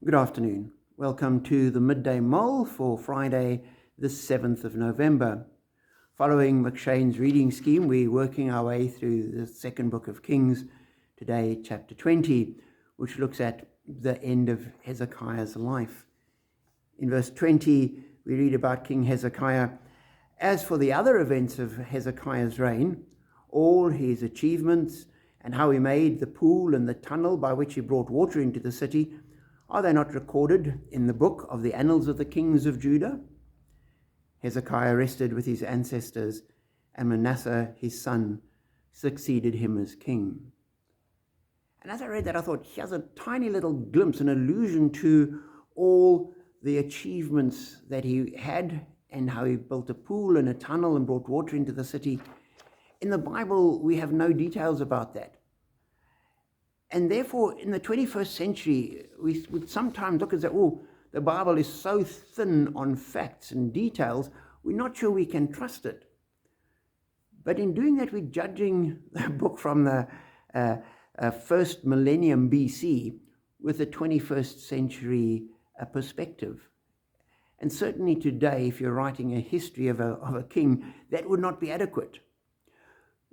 Good afternoon. Welcome to the Midday Mull for Friday, the 7th of November. Following McShane's reading scheme, we're working our way through the second book of Kings, today chapter 20, which looks at the end of Hezekiah's life. In verse 20, we read about King Hezekiah. As for the other events of Hezekiah's reign, all his achievements and how he made the pool and the tunnel by which he brought water into the city, are they not recorded in the book of the annals of the kings of Judah? Hezekiah rested with his ancestors, and Manasseh, his son, succeeded him as king. And as I read that, I thought, here's a tiny little glimpse, an allusion to all the achievements that he had and how he built a pool and a tunnel and brought water into the city. In the Bible, we have no details about that. And therefore, in the 21st century, we would sometimes look and say, oh, the Bible is so thin on facts and details, we're not sure we can trust it. But in doing that, we're judging the book from the first millennium BC with a 21st century perspective. And certainly today, if you're writing a history of a king, that would not be adequate.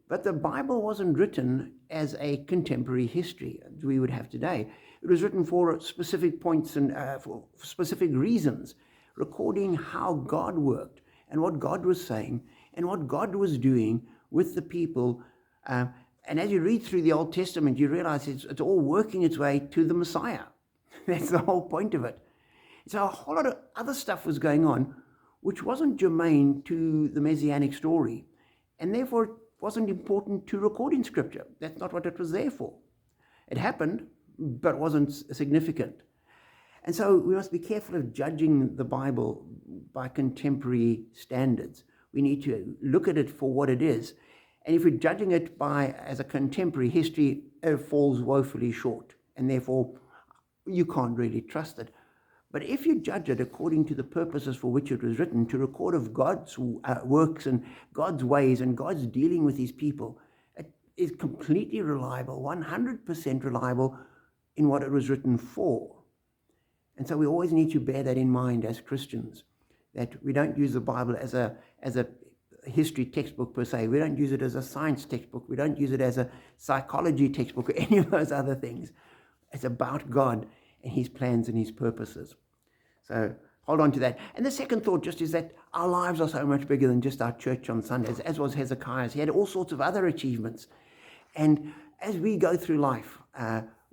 But the Bible wasn't written as a contemporary history as we would have today. It was written for specific points and for specific reasons, recording how God worked and what God was saying and what God was doing with the people. And as you read through the Old Testament, you realize it's all working its way to the Messiah. That's the whole point of it. So a whole lot of other stuff was going on, which wasn't germane to the Messianic story. And therefore, it wasn't important to record in Scripture. That's not what it was there for. It happened, but wasn't significant. And so we must be careful of judging the Bible by contemporary standards. We need to look at it for what it is. And if we're judging it as a contemporary history, it falls woefully short. And therefore, you can't really trust it. But if you judge it according to the purposes for which it was written, to record of God's works and God's ways and God's dealing with his people, it is completely reliable, 100% reliable in what it was written for. And so we always need to bear that in mind as Christians, that we don't use the Bible as a history textbook per se. We don't use it as a science textbook. We don't use it as a psychology textbook or any of those other things. It's about God and his plans and his purposes. So hold on to that. And the second thought just is that our lives are so much bigger than just our church on Sundays, as was Hezekiah's. He had all sorts of other achievements. And as we go through life,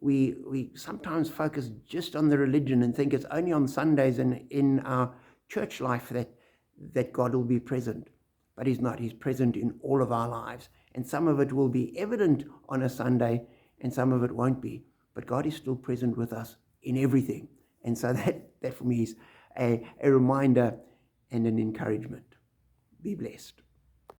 we sometimes focus just on the religion and think it's only on Sundays and in our church life that God will be present. But he's not. He's present in all of our lives. And some of it will be evident on a Sunday and some of it won't be. But God is still present with us in everything. And so that for me is a reminder and an encouragement. Be blessed.